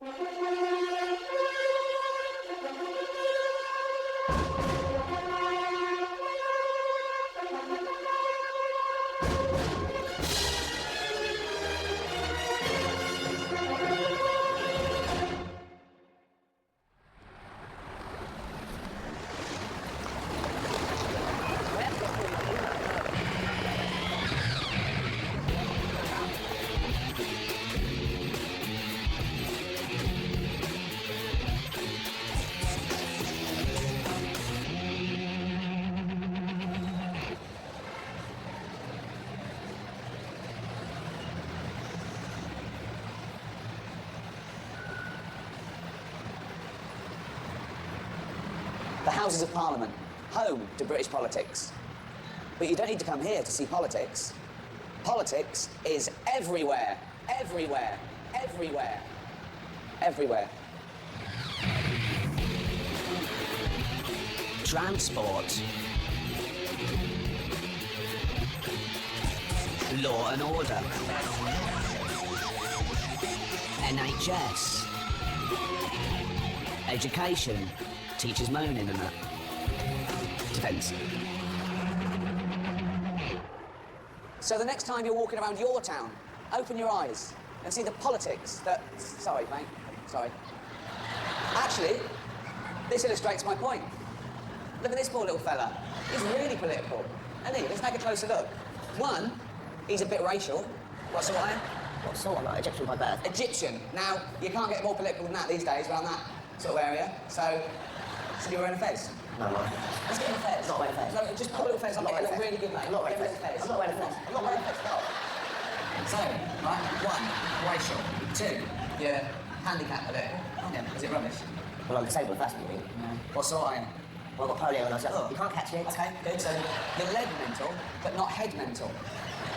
The Houses of Parliament, home to British politics. But you don't need to come here to see politics. Politics is everywhere, everywhere, everywhere, everywhere. Transport. Law and order. NHS. Education. Teachers moaning and that. Depends. So the next time you're walking around your town, open your eyes and see the politics that... Sorry, mate. Sorry. Actually, this illustrates my point. Look at this poor little fella. He's really political, isn't he? Let's take a closer look. One, he's a bit racial. What sort I am? What sort? I'm not Egyptian by birth. Egyptian. Now, you can't get more political than that these days around that sort of area. So you're wearing a fez? No, I'm not. Let's get in a fez. I'm not wearing a fez. No, just put a little fez on. It look really good, mate. I'm not wearing a fez. I'm not wearing a fez. I'm not wearing a fez. No. So, right, one, racial. Two, you're handicapped a bit. Yeah, is it rubbish? Well, I'm disabled, that's what you mean. No. What sort I am? Well, I've got polio and I said, you can't catch it. Okay, good. So you're leg mental, but not head mental.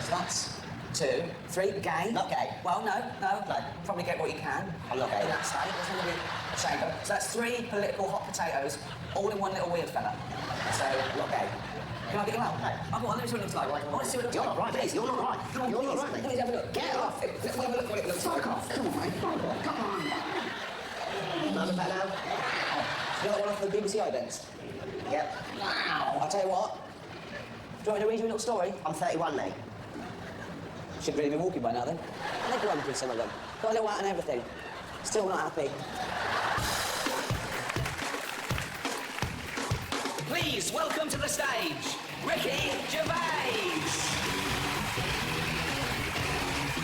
So that's two. Three, gay. Not gay. Well, no. Probably get what you can. I'm not gay. In that state, there's nothing to be ashamed of. So that's three political hot potatoes, all in one little weird fella. So, Not gay. can I get you out? No. Oh, go on, let me see what it looks like. I want to see what it looks You're like. not right, please. You're not right. Come on, You're please. not right, mate. Please have a look. Get off. Let's have a look what it looks like. Fuck off. Come on, mate. Come on. None of that now? You know one off the BBC idents? Yep. Wow. I'll tell you what. Do you want me to read you a little story? I'm 31, mate. Should really be walking by now then. They're grumpy, some of them. Got a little out and everything. Still not happy. Please welcome to the stage, Ricky Gervais.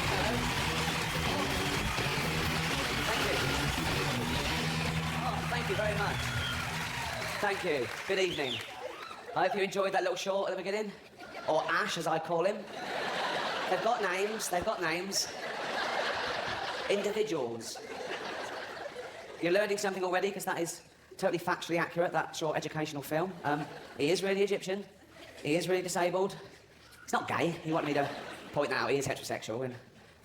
Hello. Thank you. Oh, thank you very much. Thank you. Good evening. I hope you enjoyed that little short at the beginning. Or Ash, as I call him. They've got names. Individuals. You're learning something already, because that is totally factually accurate, that short educational film. He is really Egyptian. He is really disabled. He's not gay. He wanted me to point that out. He is heterosexual. In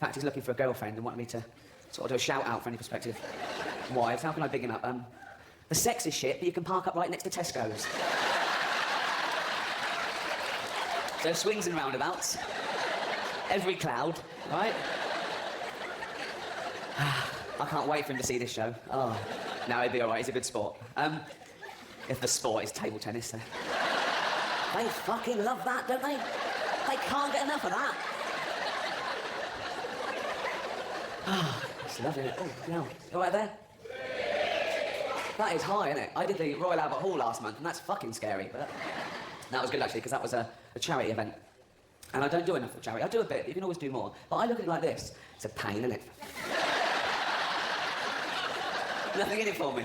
fact, he's looking for a girlfriend and wanted me to sort of do a shout-out for any prospective wives. How can I big him up? The sex is shit, but you can park up right next to Tesco's. So swings and roundabouts. Every cloud, right? I can't wait for him to see this show. Oh, no, he'd be all right. He's a good sport. If the sport is table tennis, then. They fucking love that, don't they? They can't get enough of that. Ah, it's lovely. Oh, no. You all right there? That is high, isn't it? I did the Royal Albert Hall last month, and that's fucking scary, but that was good, actually, because that was a charity event. And I don't do enough for charity. I do a bit, you can always do more. But I look at it like this. It's a pain, isn't it? Nothing in it for me.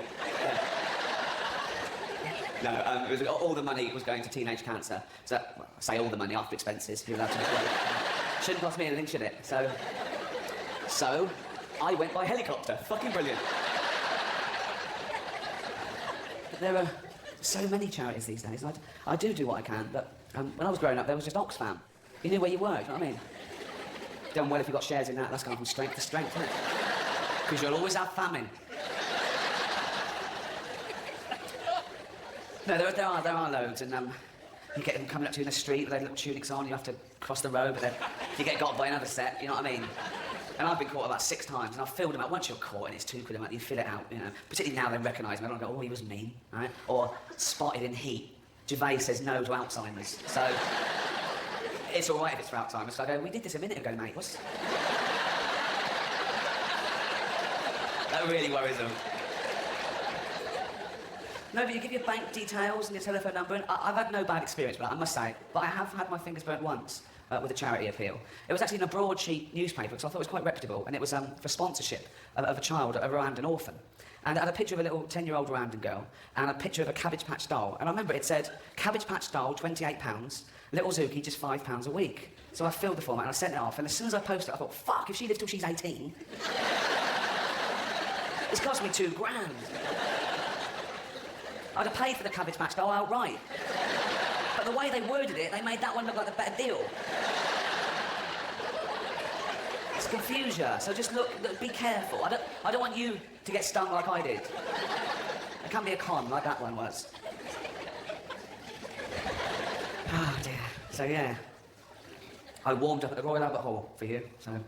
No, it was, all the money was going to teenage cancer. So, well, I say all the money after expenses. You're allowed to shouldn't cost me anything, should it? So, I went by helicopter. Fucking brilliant. But there are so many charities these days. I do what I can, but when I was growing up, there was just Oxfam. You knew where you were, do you know what I mean? Done well if you got shares in that. That's going from strength to strength, isn't it? Because you'll always have famine. No, there are loads, and you get them coming up to you in the street with their little tunics on. You have to cross the road, but then if you get got by another set, you know what I mean? And I've been caught about 6 times, and I've filled them out. Once you're caught and it's £2 a month, you fill it out, you know. Particularly now they recognise me. I don't go, oh, he was mean, right? Or spotted in heat. Gervais says no to Alzheimer's. So it's all right if it's for Alzheimer's. So I go, we did this a minute ago, mate. What's... That really worries them. No, but you give your bank details and your telephone number, and I've had no bad experience with that, I must say. But I have had my fingers burnt once with a charity appeal. It was actually in a broadsheet newspaper, because I thought it was quite reputable, and it was for sponsorship of a child, a Rwandan orphan. And it had a picture of a little 10-year-old Rwandan girl, and a picture of a Cabbage Patch doll. And I remember it said, Cabbage Patch doll, £28, little Zuki, just £5 a week. So I filled the form out and I sent it off, and as soon as I posted it, I thought, fuck, if she lives till she's 18... It's cost me £2 grand. I'd have paid for the Cabbage Patch doll outright. But the way they worded it, they made that one look like a better deal. It's confusion, so just look, be careful. I don't want you to get stung like I did. It can be a con, like that one was. Oh dear. So yeah, I warmed up at the Royal Albert Hall for you, so...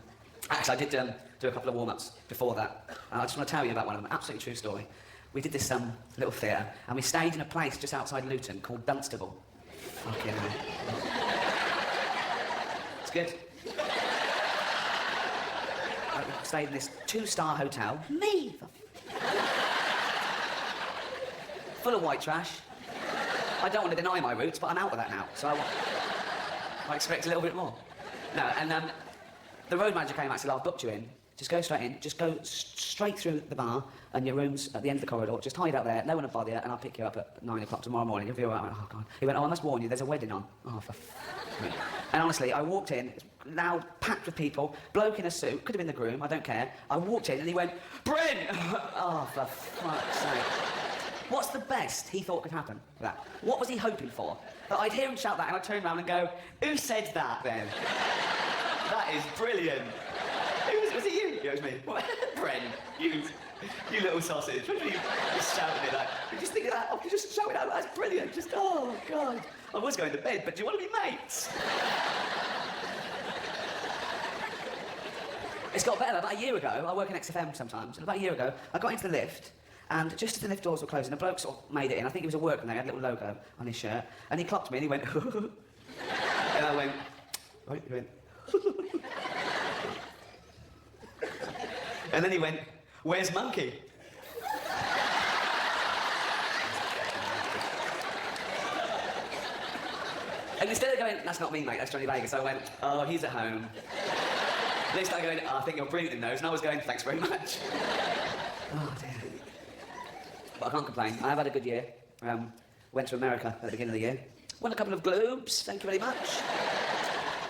Actually, I did do a couple of warm-ups before that. I just want to tell you about one of them, absolutely true story. We did this little theatre, and we stayed in a place just outside Luton called Dunstable. Fucking hell. It's good. We stayed in this 2-star hotel. Me! Full of white trash. I don't want to deny my roots, but I'm out of that now, so I expect a little bit more. No, and the road manager came out and said, I've booked you in. Just go straight in. Just go straight through the bar and your room's at the end of the corridor. Just hide out there. No one will bother you, and I'll pick you up at 9 o'clock tomorrow morning. You'll be all right. I went, oh, God. He went, oh, I must warn you, there's a wedding on. Oh, for f***ing. And honestly, I walked in, loud, packed with people, bloke in a suit, could have been the groom, I don't care. I walked in and he went, Bryn! Oh, for fuck's sake. What's the best he thought could happen for that? What was he hoping for? That I'd hear him shout that and I'd turn around and go, who said that then? That is brilliant. Was it you? Yeah, it was me. What? Bren, you little sausage. What are you just shouting it like? You just think of that, you just shout it out, that's brilliant. Just, oh, God. I was going to bed, but do you want to be mates? It's got better. About a year ago, I work in XFM sometimes, and about a year ago, I got into the lift, and just as the lift doors were closing, a bloke sort of made it in. I think he was a workman there, he had a little logo on his shirt, and he clocked me and he went, and I went, right, he went, and then he went, where's Monkey? And instead of going, that's not me, mate, that's Johnny Vegas, I went, oh, he's at home. And they started going, oh, I think you're breathing those, and I was going, thanks very much. Oh, dear. But I can't complain. I have had a good year. Went to America at the beginning of the year. Won a couple of Globes, thank you very much.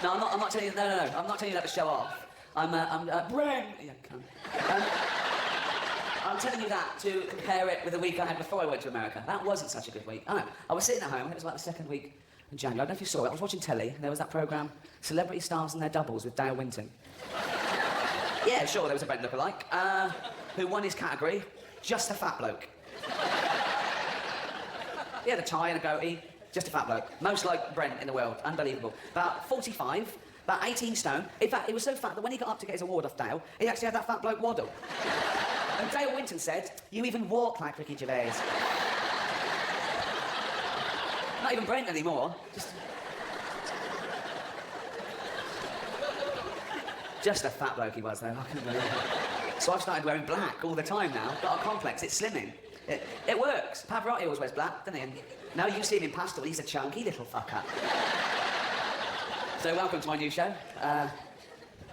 No, I'm not telling you, no, I'm not telling you that to show off. Bren! Yeah, come. I'm telling you that to compare it with the week I had before I went to America. That wasn't such a good week. I know. I was sitting at home, it was like the second week in January. I don't know if you saw it. I was watching telly, and there was that programme, Celebrity Stars and Their Doubles with Dale Winton. Yeah, sure, there was a Brent lookalike. Who won his category? Just a fat bloke. He had a tie and a goatee, just a fat bloke. Most like Brent in the world, unbelievable. About 45, about 18 stone. In fact, he was so fat that when he got up to get his award off Dale, he actually had that fat bloke waddle. And Dale Winton said, you even walk like Ricky Gervais. Not even Brent anymore, just a fat bloke he was, though. I couldn't believe it. So I've started wearing black all the time now. Got a complex, it's slimming. It works. Pavarotti always wears black, doesn't he? And now you see him in pastel, he's a chunky little fucker. So welcome to my new show. A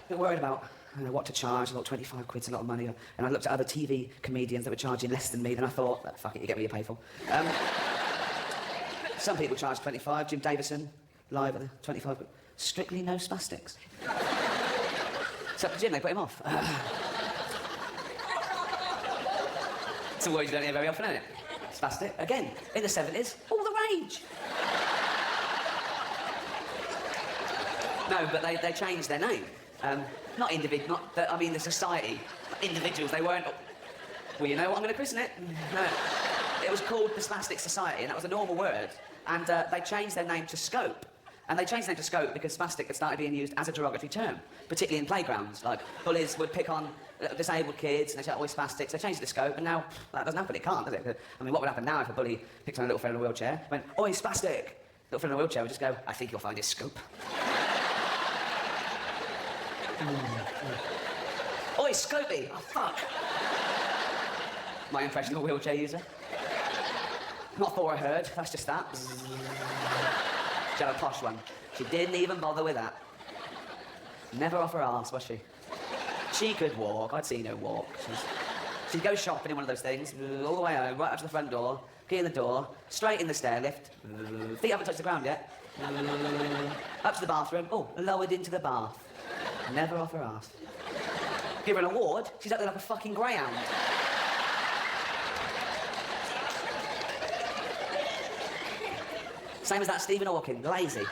bit worried about what to charge. I thought 25 quid's a lot of money. And I looked at other TV comedians that were charging less than me, then I thought, oh, fuck it, you get what you pay for. Some people charge 25. Jim Davison, live at the 25. Strictly no spastics. Except for Jim, they put him off. It's a word you don't hear very often, isn't it? Spastic. Again, in the 70s, all the rage. No, but they changed their name. Not individual, the society. Individuals, they weren't... Well, you know what I'm going to christen it? No. It was called the Spastic Society, and that was a normal word. And they changed their name to Scope. And they changed the name to scope because spastic had started being used as a derogatory term, particularly in playgrounds. Like, bullies would pick on disabled kids, and they say, oh, he's spastic. So they changed it to scope, and now that doesn't happen. It can't, does it? I mean, what would happen now if a bully picked on a little friend in a wheelchair, went, oh, he's spastic? Little friend in a wheelchair would just go, I think you'll find his scope. Oh, he's scopy. Oh, fuck. My impression of a wheelchair user. Not for a heard, that's just that. She had a posh one. She didn't even bother with that. Never off her arse, was she? She could walk. I'd seen her walk. She'd go shopping in one of those things, all the way home, right up to the front door, key in the door, straight in the stair lift. Feet haven't touched the ground yet. Up to the bathroom. Oh, lowered into the bath. Never off her arse. Give her an award, she's up there like a fucking greyhound. Same as that Stephen Hawking, lazy.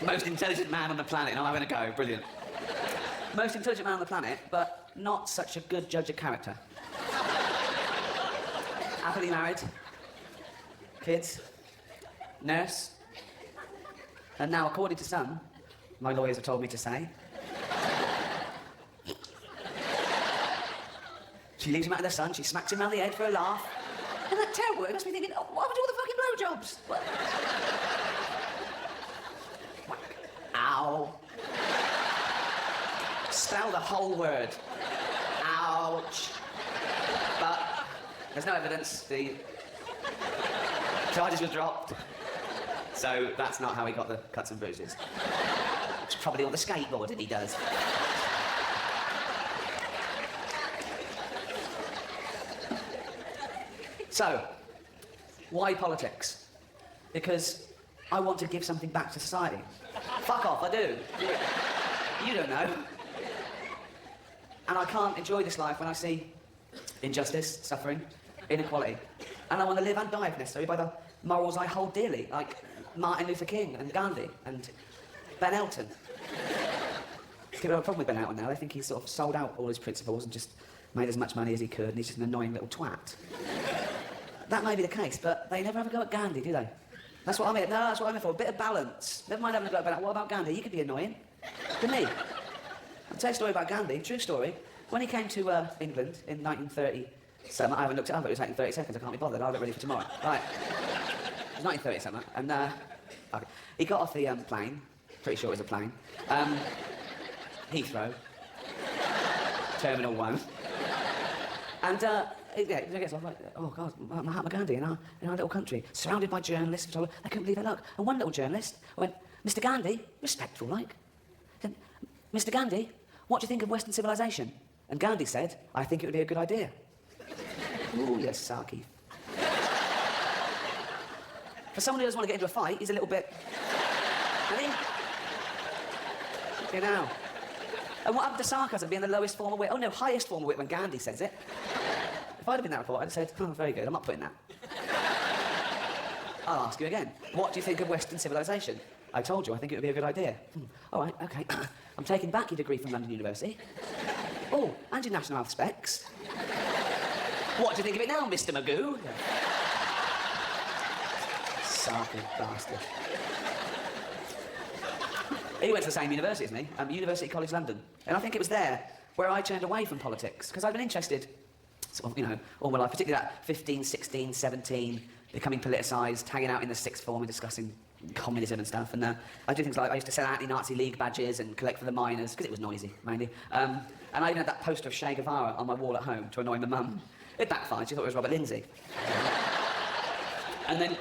Most intelligent man on the planet, and I'm having a go, brilliant. Most intelligent man on the planet, but not such a good judge of character. Happily married, kids, nurse, and now, according to some, my lawyers have told me to say, she leaves him out in the sun, she smacks him round the head for a laugh. Isn't that terrible? It must be thinking, oh, what happened to all the fucking blowjobs? What? Ow. Spell the whole word. Ouch. But there's no evidence. The charges were dropped. So that's not how he got the cuts and bruises. It's probably all the skateboarding he does. So, why politics? Because I want to give something back to society. Fuck off, I do. You don't know. And I can't enjoy this life when I see injustice, suffering, inequality. And I want to live and die, if necessary, by the morals I hold dearly, like Martin Luther King and Gandhi and Ben Elton. People have a problem with Ben Elton now. They think he's sort of sold out all his principles and just made as much money as he could, and he's just an annoying little twat. That may be the case, but they never have a go at Gandhi, do they? That's what I'm here. No, that's what I'm here for. A bit of balance. Never mind having a go at Ben. What about Gandhi? He could be annoying. To me. I'll tell you a story about Gandhi. True story. When he came to England in 1930-something, I haven't looked it up, it was taking 30 seconds. I can't be bothered. I'll have it ready for tomorrow. Right. It was 1930-something, and okay. He got off the plane. Pretty sure it was a plane. Heathrow. Terminal 1. And he gets off like, oh God, Mahatma Gandhi in our little country, surrounded by journalists. So I couldn't believe their luck. And one little journalist went, Mr. Gandhi, respectful like, said, Mr. Gandhi, what do you think of Western civilization? And Gandhi said, I think it would be a good idea. Ooh, yes, Saki. For someone who doesn't want to get into a fight, he's a little bit... Isn't he? You know. And what happened to sarcasm being the lowest form of wit? Oh no, highest form of wit when Gandhi says it. If I'd have been that report, I'd have said, oh, very good, I'm not putting that. I'll ask you again. What do you think of Western civilization? I told you, I think it would be a good idea. All right, OK. I'm taking back your degree from London University. Oh, and your National Health specs. What do you think of it now, Mr. Magoo? Sarky bastard. He went to the same university as me, University College London. And I think it was there where I turned away from politics, because I've been interested, sort of, you know, all my life, particularly that 15, 16, 17, becoming politicised, hanging out in the sixth form and discussing communism and stuff. And I did things like, I used to sell anti-Nazi League badges and collect for the miners, because it was noisy, mainly. And I even had that poster of Che Guevara on my wall at home to annoy my mum. It backfired, she thought it was Robert Lindsay. And then,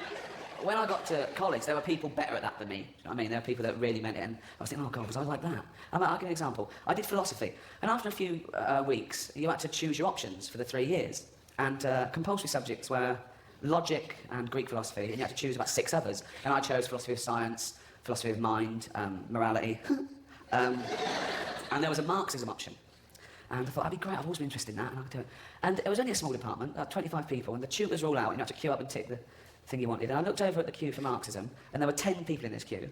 when I got to college, there were people better at that than me. You know what I mean? There were people that really meant it, and I was thinking, oh God, was I like that? I'll give you an example. I did philosophy, and after a few weeks, you had to choose your options for the 3 years. And compulsory subjects were logic and Greek philosophy, and you had to choose about 6 others. And I chose philosophy of science, philosophy of mind, morality, and there was a Marxism option. And I thought, that'd be great, I've always been interested in that, and I could do it. And it was only a small department, 25 people, and the tutors were all out, and you had to queue up and tick the thing you wanted. And I looked over at the queue for Marxism, and there were 10 people in this queue.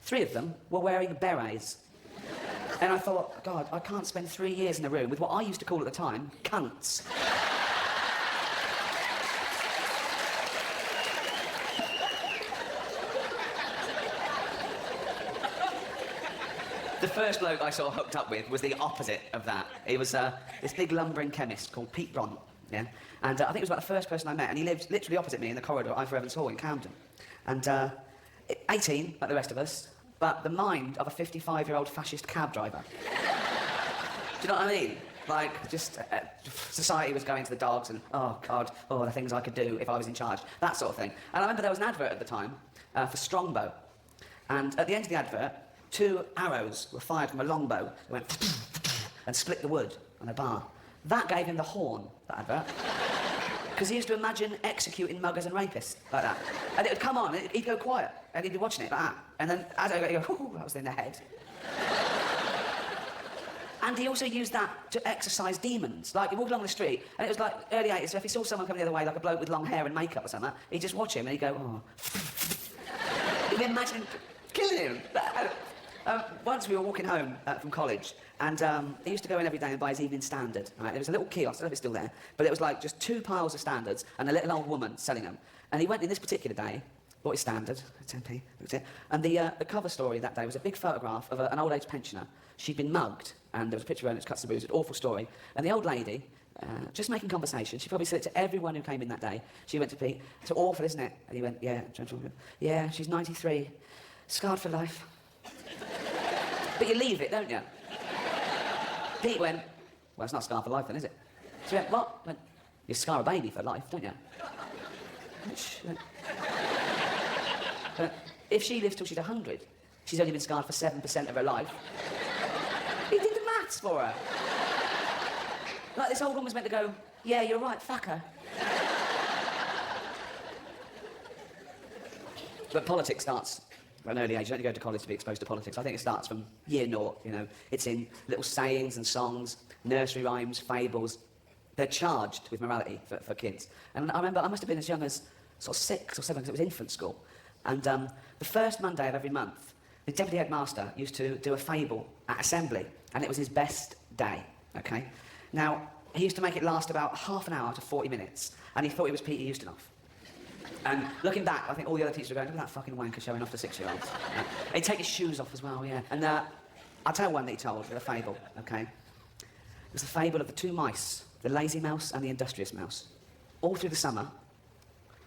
3 of them were wearing berets. And I thought, God, I can't spend 3 years in a room with what I used to call at the time, cunts. The first bloke I sort of hooked up with was the opposite of that. He was this big lumbering chemist called Pete Bront, yeah? And I think he was about the first person I met, and he lived literally opposite me in the corridor at I Evans Hall in Camden. And 18, like the rest of us, but the mind of a 55-year-old fascist cab driver. Do you know what I mean? Like, just society was going to the dogs and, oh, God, oh, the things I could do if I was in charge, that sort of thing. And I remember there was an advert at the time for Strongbow. And at the end of the advert, 2 arrows were fired from a longbow that went and split the wood on a bar. That gave him the horn, that advert. Because he used to imagine executing muggers and rapists like that. And it would come on, and he'd go quiet, and he'd be watching it like that. And then as I go, ooh, that was in the head. And he also used that to exorcise demons. Like, he walked along the street, and it was like early 80s, so if he saw someone coming the other way, like a bloke with long hair and makeup or something, he'd just watch him, and he'd go, oh. He'd imagine killing him. Once we were walking home from college, and he used to go in every day and buy his Evening Standard. Right? There was a little kiosk, I don't know if it's still there, but it was like just 2 piles of Standards and a little old woman selling them. And he went in this particular day, bought his Standard, 10p, looked at it, and the cover story that day was a big photograph of an old age pensioner. She'd been mugged, and there was a picture of her, and it's cuts and bruises, awful story. And the old lady, just making conversation, she probably said it to everyone who came in that day. She went to Pete, "It's awful, isn't it?" And he went, yeah, she's 93, scarred for life. But you leave it, don't you? Pete went, well, it's not scarred for life then, is it? She went, what? Went, you scar a baby for life, don't you? If she lives till she's 100, she's only been scarred for 7% of her life. He did the maths for her. Like, this old woman's meant to go, yeah, you're right, fuck her. But politics starts at an early age. You don't go to college to be exposed to politics. I think it starts from year 0, you know. It's in little sayings and songs, nursery rhymes, fables. They're charged with morality for kids. And I remember I must have been as young as sort of 6 or 7, because it was infant school. And the first Monday of every month, the deputy headmaster used to do a fable at assembly, and it was his best day, OK? Now, he used to make it last about half an hour to 40 minutes, and he thought he was Peter Ustinov. And looking back, I think all the other teachers were going, look at that fucking wanker showing off to 6-year-olds. He'd take his shoes off as well, yeah. And I'll tell one that he told, with a fable, OK? It was the fable of the 2 mice, the lazy mouse and the industrious mouse. All through the summer,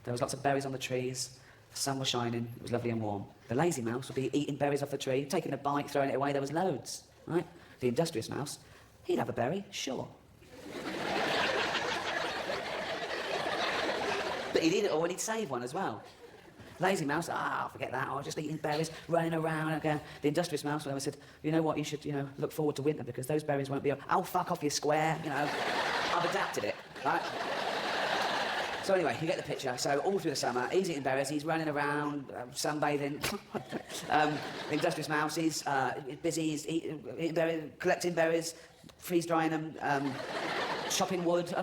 there was lots of berries on the trees, the sun was shining, it was lovely and warm. The lazy mouse would be eating berries off the tree, taking a bite, throwing it away, there was loads, right? The industrious mouse, he'd have a berry, sure. But he'd eat it all and he'd save one as well. Lazy mouse, forget that, I'll just eating berries, running around. Okay. The industrious mouse, I said, you know what, you should, look forward to winter because those berries won't be, oh, fuck off, you square, I've adapted it, right? So anyway, you get the picture. So all through the summer, he's eating berries, he's running around, sunbathing. The industrious mouse, he's busy, he's eating berries, collecting berries, freeze-drying them, chopping wood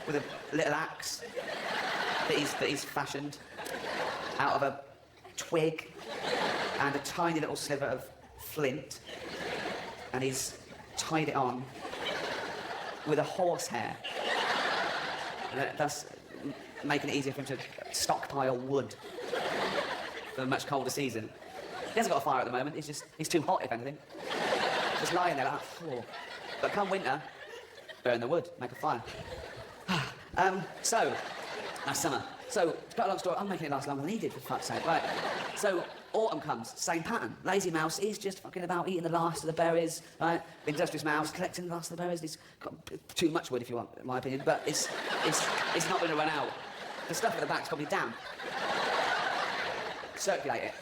with a little axe that he's fashioned out of a twig and a tiny little sliver of flint, and he's tied it on with a horsehair. Thus making it easier for him to stockpile wood for a much colder season. He hasn't got a fire at the moment, he's too hot, if anything. Just lying there like, oh. But come winter, burn the wood, make a fire. So, that's summer. So, to cut a long story, I'm making it last longer than he did, for fuck's sake. Right. So, autumn comes, same pattern. Lazy mouse, he's just fucking about eating the last of the berries, right? The industrious mouse, collecting the last of the berries. He's got too much wood, if you want, in my opinion, but it's not going to run out. The stuff at the back's probably damp. Circulate it.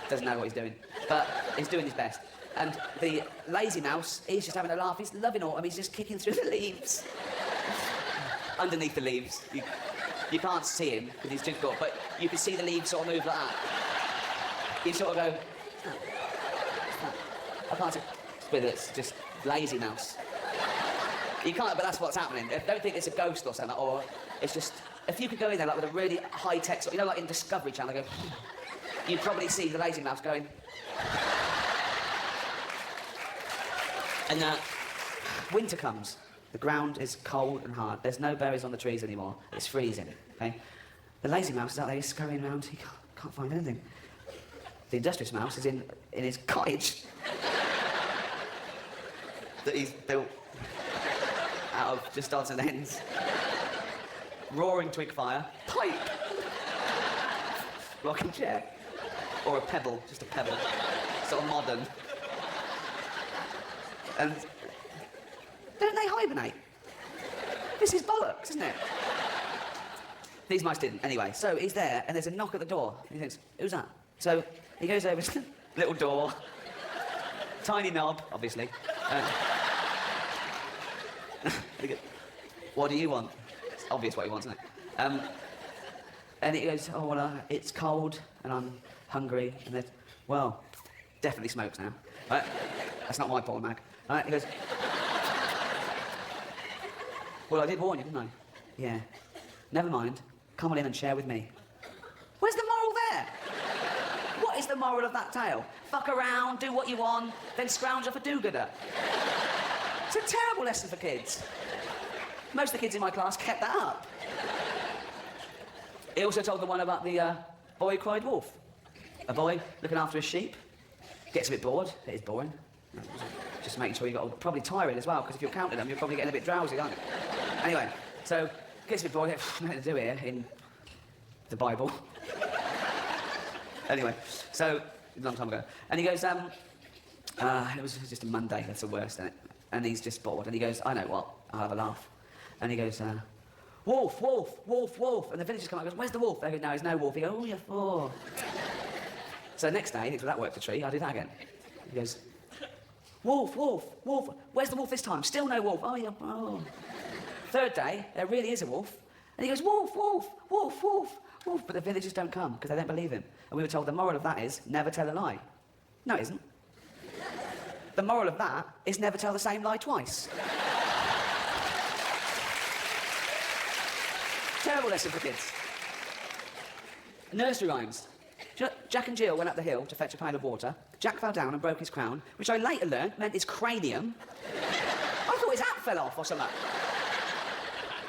Doesn't know what he's doing, but he's doing his best. And the lazy mouse, he's just having a laugh. He's loving autumn. He's just kicking through the leaves. Underneath the leaves. You can't see him because he's too short, but you can see the leaves sort of move like that. You sort of go, I can't see. But it's just lazy mouse. You can't, but that's what's happening. Don't think it's a ghost or something, or it's just, if you could go in there like with a really high-tech, like in Discovery Channel, go, you'd probably see the lazy mouse going. And winter comes. The ground is cold and hard. There's no berries on the trees anymore. It's freezing, okay? The lazy mouse is out there, he's scurrying around. He can't find anything. The industrious mouse is in his cottage that he's built out of just odds and ends. Roaring twig fire, pipe, rocking chair, or a pebble, just a pebble, sort of modern. And don't they hibernate? This is bollocks, isn't it? These mice didn't. Anyway, so he's there, and there's a knock at the door. He thinks, who's that? So he goes over to the little door, tiny knob, obviously. He goes, what do you want? It's obvious what he wants, isn't it? And he goes, oh, well, it's cold, and I'm hungry, and there's, well, definitely smokes now. Right? That's not my porn mag. Right? He goes, well, I did warn you, didn't I? Yeah. Never mind. Come on in and share with me. Where's the moral there? What is the moral of that tale? Fuck around, do what you want, then scrounge off a do-gooder. It's a terrible lesson for kids. Most of the kids in my class kept that up. He also told the one about the boy who cried wolf. A boy looking after his sheep, gets a bit bored. It is boring. Just making sure you got probably tiring as well, because if you're counting them, you're probably getting a bit drowsy, aren't you? Anyway, so gets a bit bored. Nothing to do here in the Bible. Anyway, so a long time ago, and he goes, it was just a Monday. That's the worst, isn't it? And he's just bored, and he goes, I know what, I'll have a laugh. And he goes, wolf, wolf, wolf, wolf. And the villagers come up and goes, where's the wolf? They go, no, there's no wolf. He goes, oh, you're four. So next day, he thinks, well, that worked a treat, I'll do that again. He goes, wolf, wolf, wolf. Where's the wolf this time? Still no wolf. Oh, yeah, oh. Third day, there really is a wolf. And he goes, wolf, wolf, wolf, wolf, wolf. But the villagers don't come, because they don't believe him. And we were told the moral of that is, never tell a lie. No, it isn't. The moral of that is never tell the same lie twice. Terrible lesson for kids. Nursery rhymes. Jack and Jill went up the hill to fetch a pail of water. Jack fell down and broke his crown, which I later learned meant his cranium. I thought his hat fell off or something.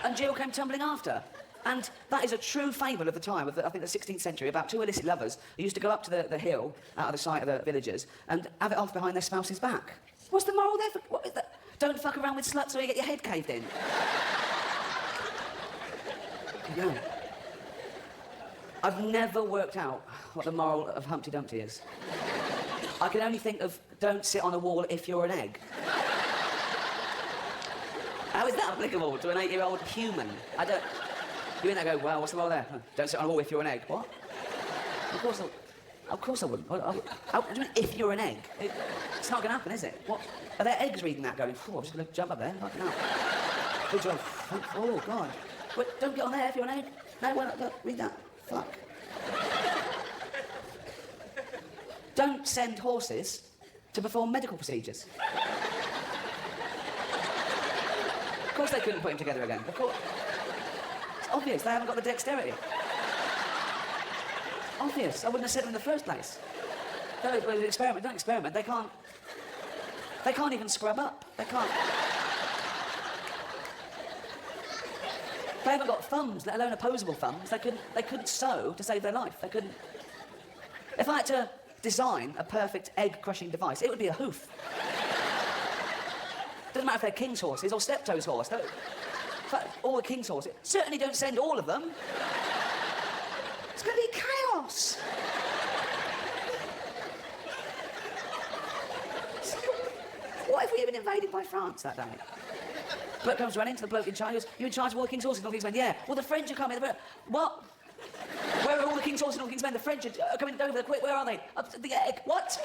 And Jill came tumbling after. And that is a true fable of the time, of I think the 16th century, about two illicit lovers who used to go up to the hill, out of the sight of the villagers, and have it off behind their spouse's back. What's the moral there? What is that? Don't fuck around with sluts or you get your head caved in. No. I've never worked out what the moral of Humpty Dumpty is. I can only think of don't sit on a wall if you're an egg. How is that applicable to an 8-year-old human? I don't... You in there go, well, what's the moral there? Don't sit on a wall if you're an egg. What? Of course I wouldn't. How do you mean if you're an egg? It's not going to happen, is it? What? Are there eggs reading that going, I'm just going to jump up there? Fucking hell. Good job. Oh, God. Wait, don't get on there if you're an egg. No, well, look, read that. Fuck. Don't send horses to perform medical procedures. Of course they couldn't put him together again. Of course. It's obvious, they haven't got the dexterity. Obvious, I wouldn't have said them in the first place. Don't experiment, they can't even scrub up. They can't. They haven't got thumbs, let alone opposable thumbs. They couldn't sew to save their life. They couldn't. If I had to design a perfect egg-crushing device, it would be a hoof. Doesn't matter if they're king's horses or Steptoe's horse. In fact, all the king's horses. Certainly don't send all of them. It's going to be chaos. What if we had been invaded by France that day? Bloke comes running to the bloke in charge. He goes, you in charge of all the king's horses and all the king's men? Yeah. Well, the French are coming. What? Where are all the king's horses and all the king's men? The French are coming over there quick. Where are they? Up to the egg. What?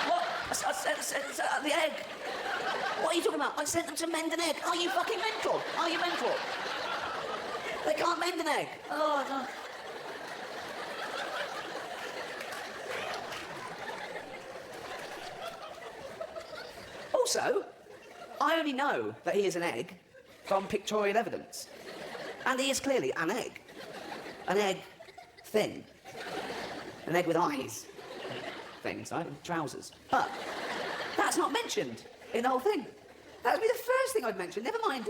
What? The egg. What are you talking about? I sent them to mend an egg. Are you fucking mental? Are you mental? They can't mend an egg. Oh, no. Also, I only know that he is an egg from pictorial evidence. And he is clearly an egg. An egg thing. An egg with eyes. Things, right? And trousers. But that's not mentioned in the whole thing. That would be the first thing I'd mention. Never mind.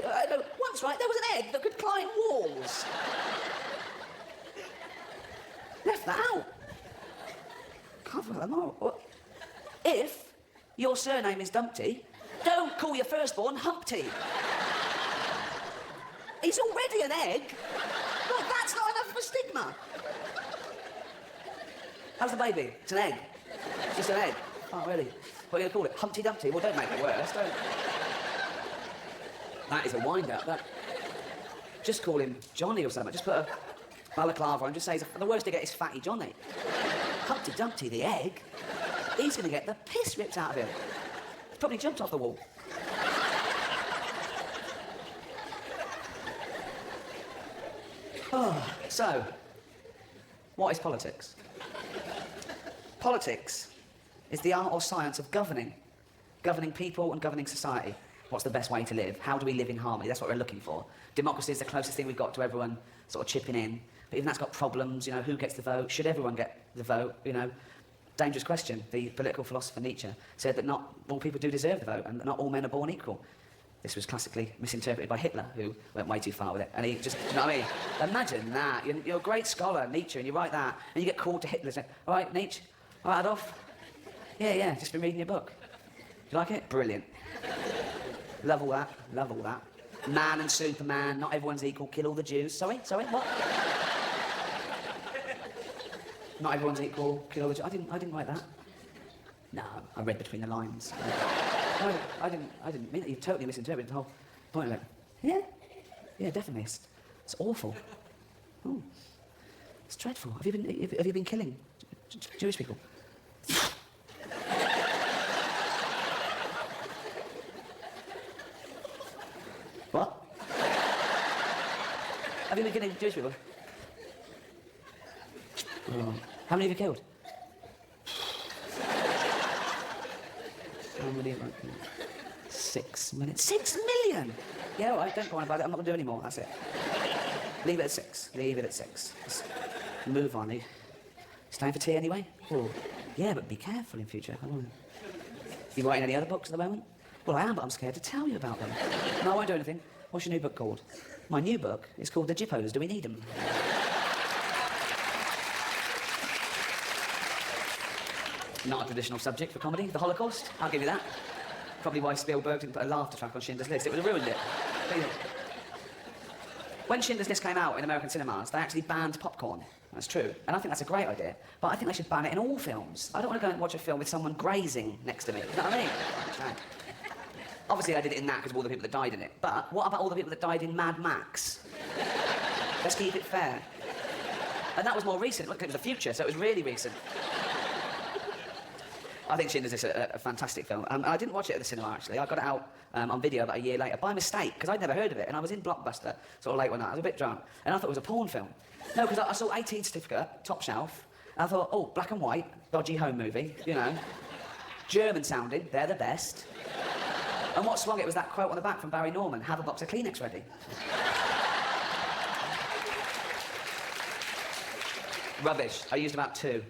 Once, right, there was an egg that could climb walls. Left that out. If your surname is Dumpty, don't call your firstborn Humpty. He's already an egg. Look, that's not enough of a stigma. How's the baby? It's an egg. It's just an egg. Oh, really? What are you going to call it? Humpty Dumpty? Well, don't make it worse, don't. That is a wind-up. Just call him Johnny or something. Just put a balaclava on and just say, the worst to get is Fatty Johnny. Humpty Dumpty, the egg, he's going to get the piss ripped out of him. He's probably jumped off the wall. Oh, so, what is politics? Politics is the art or science of governing people and governing society. What's the best way to live? How do we live in harmony? That's what we're looking for. Democracy is the closest thing we've got to everyone sort of chipping in. But even that's got problems, you know, who gets the vote? Should everyone get the vote? You know, dangerous question. The political philosopher Nietzsche said that not all people do deserve the vote and that not all men are born equal. This was classically misinterpreted by Hitler, who went way too far with it. And he just, you know what I mean? Imagine that. You're a great scholar, Nietzsche, and you write that, and you get called to Hitler and say, all right, Nietzsche, all right, Adolf? Yeah, just been reading your book. Do you like it? Brilliant. Love all that. Man and Superman, not everyone's equal, kill all the Jews. Sorry, what? Not everyone's equal, kill all the Jews. I didn't write that. No, I read between the lines. No, I didn't mean it. You totally misinterpreted the whole point of it. Yeah, definitely. It's awful. Oh, it's dreadful. Have you been killing Jewish people? What? Have you been killing Jewish people? Oh. How many have you killed? How many? 6 million. 6 million? Yeah, all right, don't go on about it. I'm not going to do any more. That's it. Leave it at 6. Just move on. Staying for tea anyway? Oh. Yeah, but be careful in future. You writing any other books at the moment? Well, I am, but I'm scared to tell you about them. No, I won't do anything. What's your new book called? My new book is called The Jippos. Do we need them? Not a traditional subject for comedy. The Holocaust? I'll give you that. Probably why Spielberg didn't put a laughter track on Schindler's List. It would have ruined it. When Schindler's List came out in American cinemas, they actually banned popcorn. That's true. And I think that's a great idea. But I think they should ban it in all films. I don't want to go and watch a film with someone grazing next to me. You know what I mean? Obviously, I did it in that because of all the people that died in it. But what about all the people that died in Mad Max? Let's keep it fair. And that was more recent. Look, it was the future, so it was really recent. I think Schindler's List is a fantastic film. I didn't watch it at the cinema, actually. I got it out on video about a year later, by mistake, because I'd never heard of it, and I was in Blockbuster sort of late one night. I was a bit drunk, and I thought it was a porn film. No, because I saw 18 certificate, top shelf, and I thought, oh, black and white, dodgy home movie, you know. German sounding, they're the best. And what swung it was that quote on the back from Barry Norman, have a box of Kleenex ready. Rubbish. I used about 2.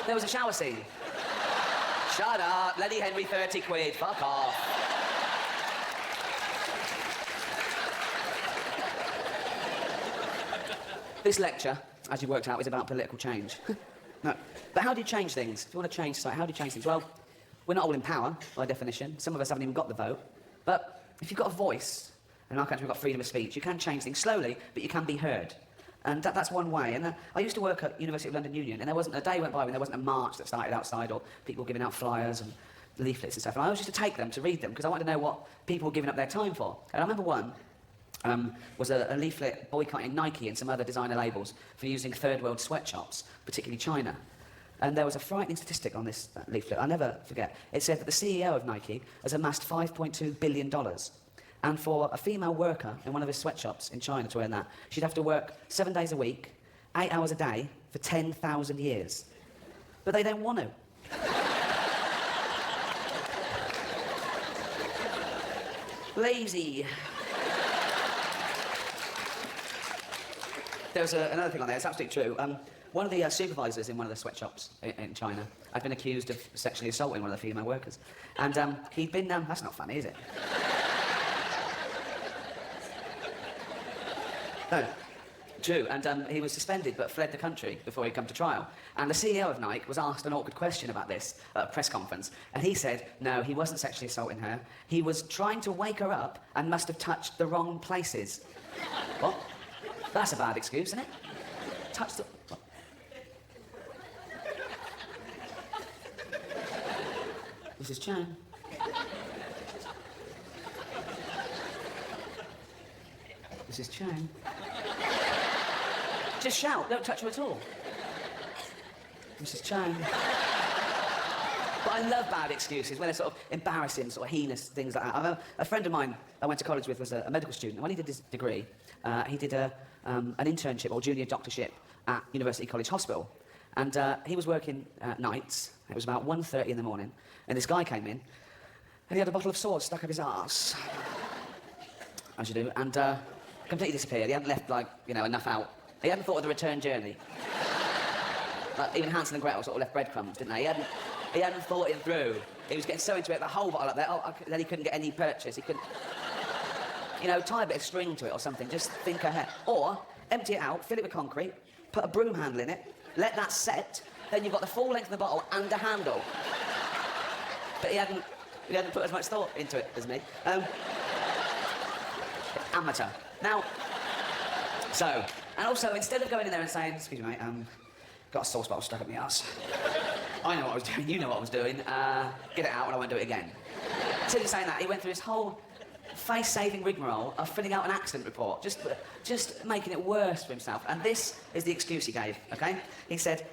There was a shower scene. Shut up, Lenny Henry, 30 quid, fuck off. This lecture, as you worked out, is about political change. No, but how do you change things? If you want to change society, how do you change things? Well, we're not all in power, by definition. Some of us haven't even got the vote. But if you've got a voice, and in our country we've got freedom of speech, you can change things slowly, but you can be heard. And that's one way. And I used to work at University of London Union, and there wasn't a day went by when there wasn't a march that started outside, or people giving out flyers and leaflets and stuff. And I always used to take them to read them, because I wanted to know what people were giving up their time for. And I remember one was a leaflet boycotting Nike and some other designer labels for using third world sweatshops, particularly China. And there was a frightening statistic on this leaflet, I'll never forget. It said that the CEO of Nike has amassed $5.2 billion. And for a female worker in one of his sweatshops in China to earn that, she'd have to work 7 days a week, 8 hours a day, for 10,000 years. But they don't want to. Lazy. There was another thing on there, it's absolutely true. One of the supervisors in one of the sweatshops in China had been accused of sexually assaulting one of the female workers. And he'd been... that's not funny, is it? No. True, and he was suspended but fled the country before he'd come to trial. And the CEO of Nike was asked an awkward question about this at a press conference, and he said, no, he wasn't sexually assaulting her. He was trying to wake her up and must have touched the wrong places. What? That's a bad excuse, isn't it? Touch the... What? Mrs. Chang. Mrs. Chang. Just shout, don't touch her at all. Mrs. Chang. But I love bad excuses, when they're sort of embarrassing, sort of heinous things like that. A friend of mine I went to college with was a medical student, and when he did his degree, he did an internship or junior doctorship at University College Hospital. And he was working nights. It was about 1:30 in the morning, and this guy came in, and he had a bottle of sauce stuck up his arse, as you do, and completely disappeared. He hadn't left, like, you know, enough out. He hadn't thought of the return journey. Like, even Hansel and Gretel sort of left breadcrumbs, didn't they? He hadn't thought it through. He was getting so into it, the whole bottle up there, then he couldn't get any purchase. He couldn't, you know, tie a bit of string to it or something, just think ahead. Or empty it out, fill it with concrete, put a broom handle in it, let that set, then you've got the full length of the bottle and a handle. But he hadn't put as much thought into it as me. Amateur. Now, so, and also, instead of going in there and saying, excuse me, mate, got a sauce bottle stuck up my ass. I know what I was doing, you know what I was doing, get it out and I won't do it again. Instead of saying that, he went through his whole face-saving rigmarole of filling out an accident report, just making it worse for himself. And this is the excuse he gave, okay? He said,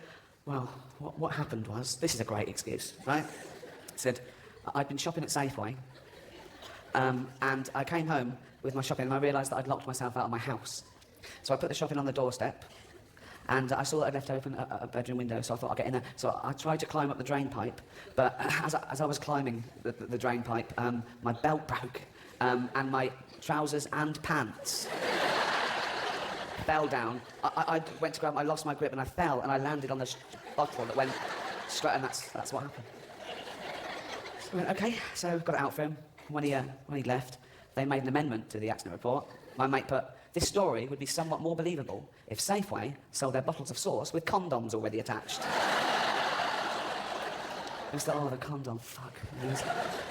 well, what happened was, this is a great excuse, right? He said, I'd been shopping at Safeway, and I came home with my shopping and I realised that I'd locked myself out of my house. So I put the shopping on the doorstep, and I saw that I'd left open a bedroom window, so I thought I'd get in there. So I tried to climb up the drain pipe, but as I was climbing the drain pipe, my belt broke, and my trousers and pants fell down. I went to grab them, I lost my grip, and I fell, and I landed on the bottle that went straight, and that's what happened. So I went, okay, so got it out for him. When he left, they made an amendment to the accident report. My mate put, this story would be somewhat more believable if Safeway sold their bottles of sauce with condoms already attached. I was like, oh, the condom, fuck.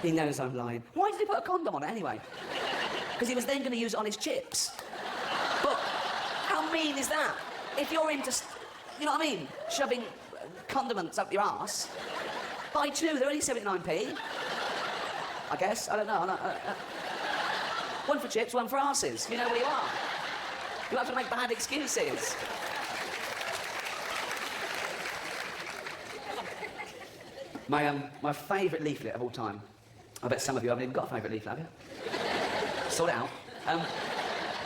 He knows I'm lying. Why did he put a condom on it anyway? Because he was then going to use it on his chips. But how mean is that? If you're into, you know what I mean, shoving condiments up your arse, buy two, they're only 79p. I guess, I don't know. One for chips, one for arses. You know where you are. You have to make bad excuses. My favourite leaflet of all time. I bet some of you haven't even got a favourite leaflet, have you? Sort it out.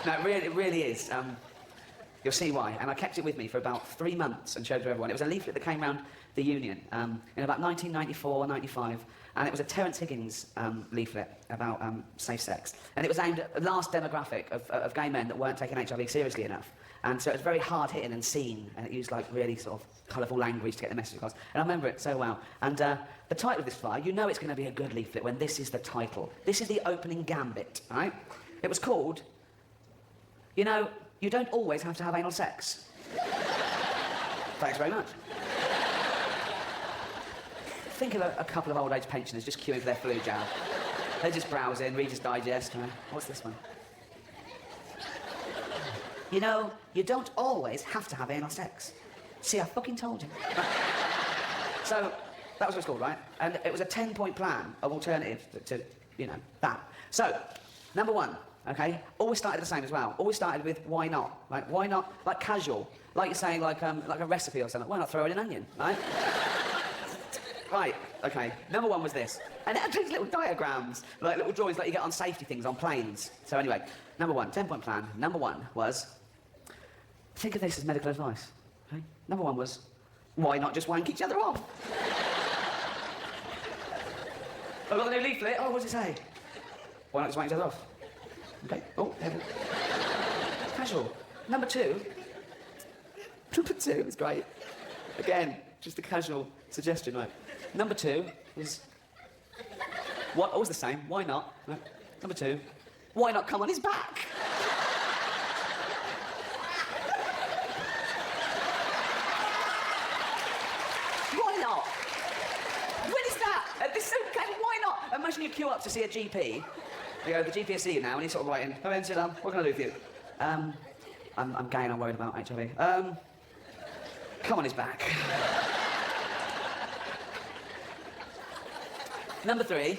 No, it really is. You'll see why. And I kept it with me for about 3 months and showed it to everyone. It was a leaflet that came round the Union in about 1994, 95. And it was a Terence Higgins leaflet about safe sex. And it was aimed at the last demographic of gay men that weren't taking HIV seriously enough. And so it was very hard-hitting and seen, and it used, like, really sort of colourful language to get the message across. And I remember it so well. And the title of this flyer, you know it's going to be a good leaflet when this is the title. This is the opening gambit, right? It was called, you know, you don't always have to have anal sex. Thanks very much. Think of a couple of old-age pensioners just queuing for their flu jab. They're just browsing, Reader's Digest. What's this one? You know, you don't always have to have anal sex. See, I fucking told you. So, that was what it's called, right? And it was a 10-point plan of alternatives to, you know, that. So, number one, okay, always started the same as well. Always started with why not, right? Why not, like casual, like you're saying, like a recipe or something. Why not throw in an onion, right? Right, okay. Number one was this. And it had these little diagrams, like little drawings like you get on safety things on planes. So anyway, number one, 10-point plan. Number one was, think of this as medical advice, okay? Number one was, why not just wank each other off? I've got the new leaflet. Oh, what does it say? Why not just wank each other off? Okay, oh, casual. Number two is great. Again, just a casual suggestion, right? Number two is, what? Always the same. Why not? No. Number two, why not come on his back? queue up to see a GP, you go, the GP will see you now, and he's sort of writing, come in, sit down, what can I do for you? I'm gay and I'm worried about HIV. Come on his back. Number 3,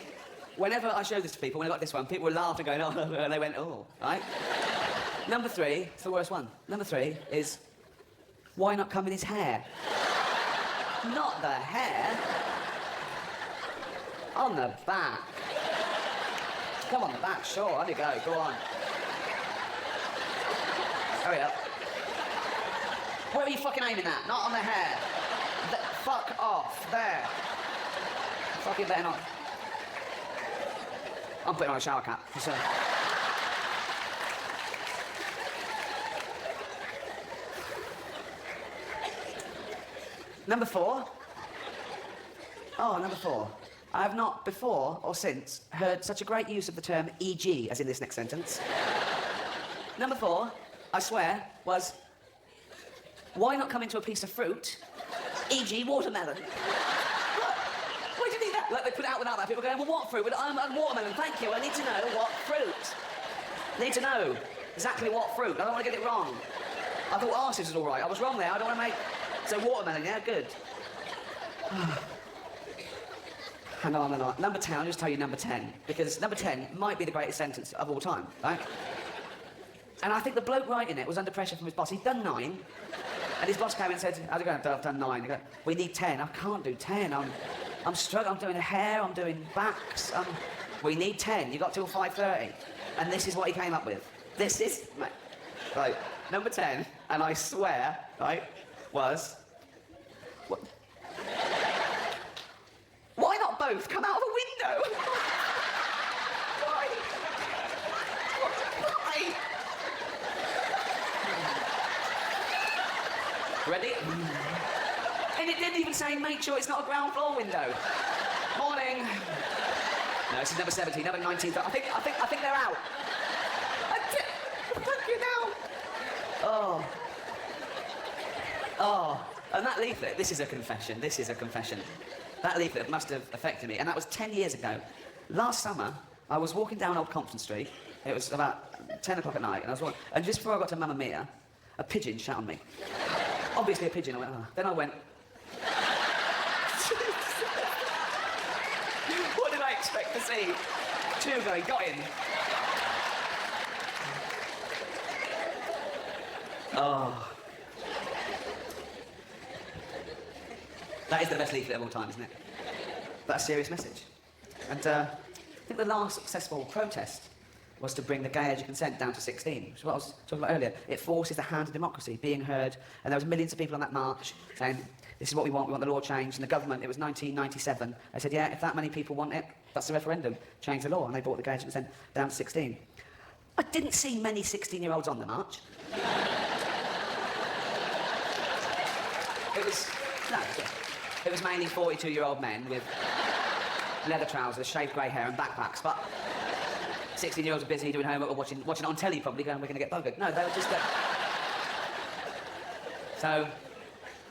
whenever I show this to people, when I got this one, people would laugh and go, oh, and they went, oh, right? Number 3, it's the worst one. Number 3 is, why not come in his hair? Not the hair. On the back. Come on the back, sure, on you go, go on. Hurry up. Where are you fucking aiming at? Not on the hair. Fuck off, there. Fucking better not. I'm putting on a shower cap. So. Number 4. Oh, number 4. I have not before or since heard such a great use of the term e.g. as in this next sentence. Number 4, I swear, was, why not come into a piece of fruit, e.g. watermelon? Why do you need that? Like, they put it out without that. People go, well, what fruit? I'm watermelon, thank you. I need to know what fruit. I need to know exactly what fruit. I don't want to get it wrong. I thought arses was all right. I was wrong there. I don't want to make... So watermelon, yeah, good. And on and on. Number 10, I'll just tell you number 10, because number 10 might be the greatest sentence of all time, right? And I think the bloke writing it was under pressure from his boss. He'd done 9, and his boss came and said, how's it going? I've done 9. He goes, we need 10. I can't do 10. I'm struggling. I'm doing hair, I'm doing backs. We need 10. You got till 5:30. And this is what he came up with. This is... Right, number 10, and I swear, right, was... What? Why not both come out of a window? Why? Why? Ready? And it didn't even say, make sure it's not a ground floor window. Morning. No, this is number 17, number 19. I think they're out. Thank you now. Oh. And that leaflet, this is a confession. That leaflet must have affected me, and that was 10 years ago. Last summer, I was walking down Old Compton Street. It was about 10 o'clock at night, and I was walking, and just before I got to Mamma Mia, a pigeon shot on me. Obviously a pigeon. I went, oh. Then I went... What did I expect to see? 2 going, got him. Oh. That is the best leaflet of all time, isn't it? But a serious message. And I think the last successful protest was to bring the gay age of consent down to 16, which is what I was talking about earlier. It forces the hand of democracy being heard, and there was millions of people on that march saying, this is what we want the law changed, and the government, it was 1997, they said, yeah, if that many people want it, that's the referendum, change the law, and they brought the gay age of consent down to 16. I didn't see many 16-year-olds on the march. It was mainly 42-year-old men with leather trousers, shaved grey hair and backpacks, but 16-year-olds are busy doing homework or watching it on telly probably, going, we're going to get buggered. No, they were just... So,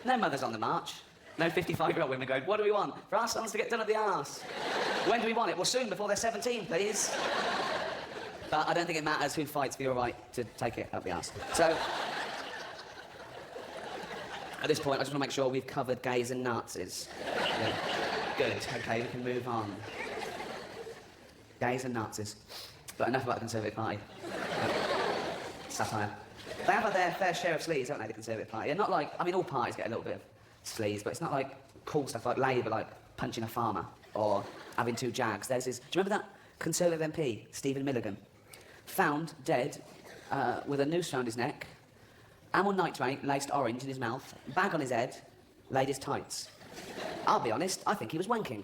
no mothers on the march, no 55-year-old women going, what do we want? For our sons to get done at the arse. When do we want it? Well, soon, before they're 17, please. But I don't think it matters who fights for your right to take it up the arse. So... At this point, I just want to make sure we've covered gays and Nazis. Yeah. Good, okay, we can move on. Gays and Nazis. But enough about the Conservative Party. Satire. They have their fair share of sleaze, don't they, the Conservative Party? And not like, I mean, all parties get a little bit of sleaze, but it's not like cool stuff like Labour, like punching a farmer or having 2 jags. There's this, do you remember that Conservative MP, Stephen Milligan? Found dead with a noose around his neck, amyl nitrate laced orange in his mouth, bag on his head, laid his tights. I'll be honest, I think he was wanking.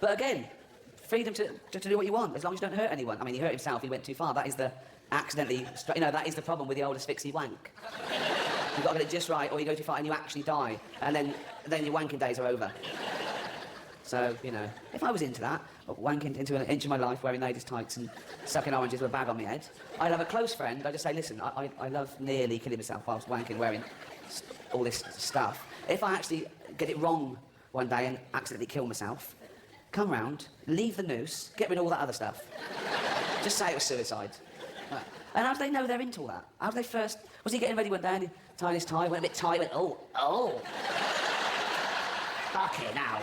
But again, freedom to do what you want, as long as you don't hurt anyone. I mean, he hurt himself, he went too far. That is the that is the problem with the old asphyxie wank. You've got to get it just right, or you go too far and you actually die, and then your wanking days are over. So, you know, if I was into that, wanking into an inch of my life, wearing ladies' tights and sucking oranges with a bag on my head, I'd have a close friend, I'd just say, listen, I love nearly killing myself whilst wanking, wearing all this stuff. If I actually get it wrong one day and accidentally kill myself, come round, leave the noose, get rid of all that other stuff. Just say it was suicide. Right. And how do they know they're into all that? How do they first... Was he getting ready one day and he tied his tie, went a bit tight, went, oh. Fucking hell.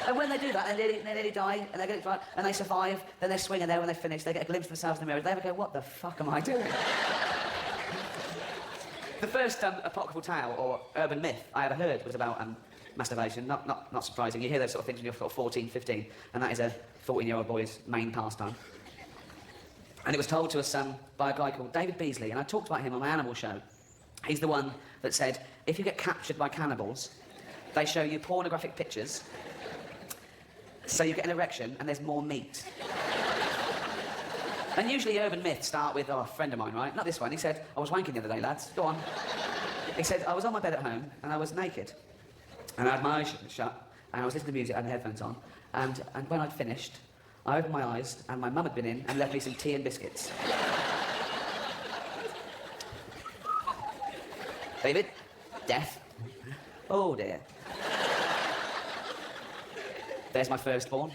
And when they do that, they nearly die, and they get it right, and they survive, then they're swinging there when they finish, they get a glimpse of themselves in the mirror, they ever go, what the fuck am I doing? The first apocryphal tale, or urban myth, I ever heard was about masturbation. Not surprising. You hear those sort of things when you're sort of 14, 15, and that is a 14-year-old boy's main pastime. And it was told to us by a guy called David Beasley, and I talked about him on my Animal show. He's the one that said, if you get captured by cannibals, they show you pornographic pictures, so you get an erection and there's more meat. And usually urban myths start with, a friend of mine, right? Not this one. He said, I was wanking the other day, lads. Go on. He said, I was on my bed at home and I was naked. And I had my eyes shut and I was listening to music, I had the headphones on. And when I'd finished, I opened my eyes and my mum had been in and left me some tea and biscuits. David, death. Oh dear. There's my firstborn.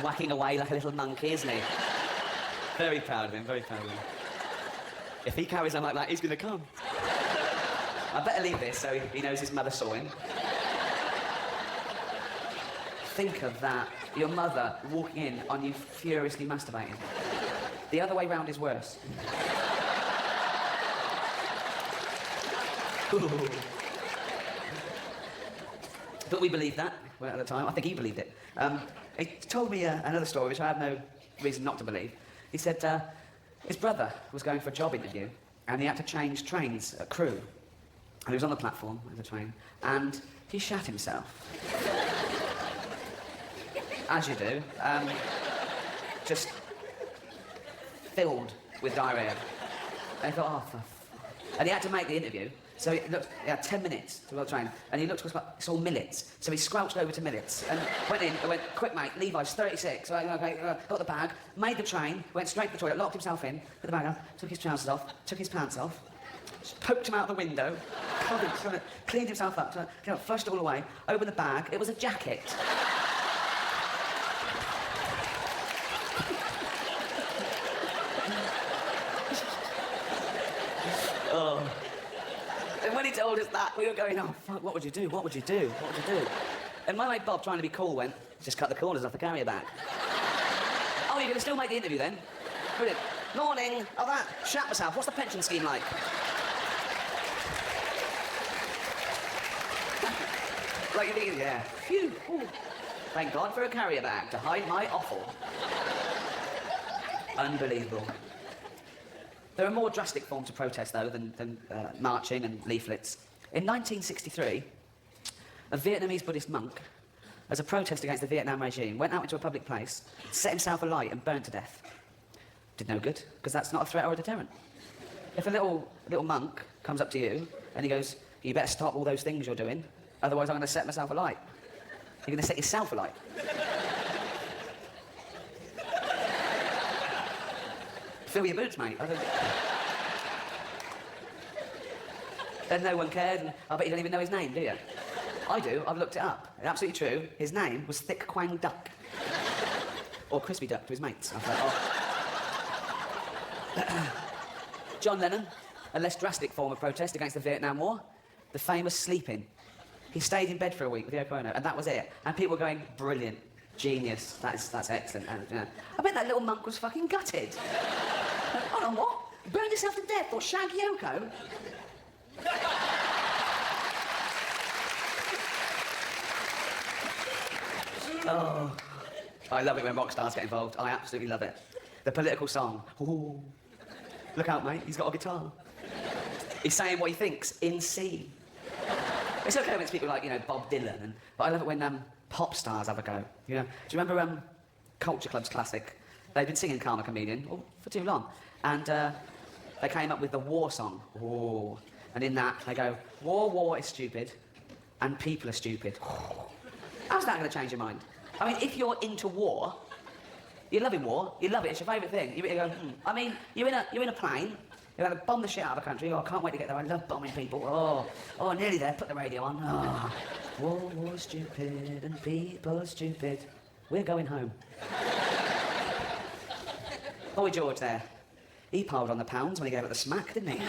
Whacking away like a little monkey, isn't he? Very proud of him, very proud of him. If he carries on like that, he's gonna come. I better leave this so he knows his mother saw him. Think of that. Your mother walking in on you furiously masturbating. The other way round is worse. But we believed that at the time. I think he believed it. He told me another story, which I have no reason not to believe. He said his brother was going for a job interview, and he had to change trains at crew. And he was on the platform of the train, and he shat himself. As you do. Just filled with diarrhea. And he thought, and he had to make the interview. So he had 10 minutes to go train, and he looked across, it's all millets. So he squelched over to millets and went in and went, quick mate, Levi's 36. So okay, got the bag, made the train, went straight to the toilet, locked himself in, put the bag on, took his trousers off, took his pants off, just poked him out the window, cleaned himself up, flushed it all away, opened the bag, it was a jacket. Oh. And when he told us that, we were going, oh, fuck, what would you do? What would you do? What would you do? And my mate Bob, trying to be cool, went, just cut the corners off the carrier bag. Oh, you're going to still make the interview then? Brilliant. Morning. Oh, that. Shat myself. What's the pension scheme like? Like you're thinking, yeah. Phew. Ooh. Thank God for a carrier bag to hide my offal. Unbelievable. There are more drastic forms of protest, though, than marching and leaflets. In 1963, a Vietnamese Buddhist monk, as a protest against the Vietnam regime, went out into a public place, set himself alight and burned to death. Did no good, because that's not a threat or a deterrent. If a little monk comes up to you and he goes, you better stop all those things you're doing, otherwise I'm going to set myself alight. You're going to set yourself alight. Fill your boots, mate. And no one cared, and I bet you don't even know his name, do you? I do, I've looked it up. It's absolutely true. His name was Thick Quang Duck. Or Crispy Duck to his mates. I thought, John Lennon, a less drastic form of protest against the Vietnam War, the famous sleeping. He stayed in bed for a week with Yoko Ono, and that was it. And people were going, brilliant, genius, that's excellent. And, I bet that little monk was fucking gutted. Hold on, what? Burned yourself to death or shag Yoko? Oh, I love it when rock stars get involved. I absolutely love it. The political song. Ooh. Look out, mate, he's got a guitar. He's saying what he thinks in C. It's okay when it's people like, Bob Dylan, but I love it when pop stars have a go. Do you remember Culture Club's classic? They'd been singing Karma Comedian for too long, and they came up with the war song. War. And in that, they go, war is stupid, and people are stupid. How's that going to change your mind? I mean, if you're into war, you're loving war, you love it, it's your favourite thing. You go, I mean, you're in a plane, You're going to bomb the shit out of the country. Oh, I can't wait to get there. I love bombing people. Oh, nearly there. Put the radio on. Oh. War was stupid and people are stupid. We're going home. Boy George there. He piled on the pounds when he gave it the smack, didn't he?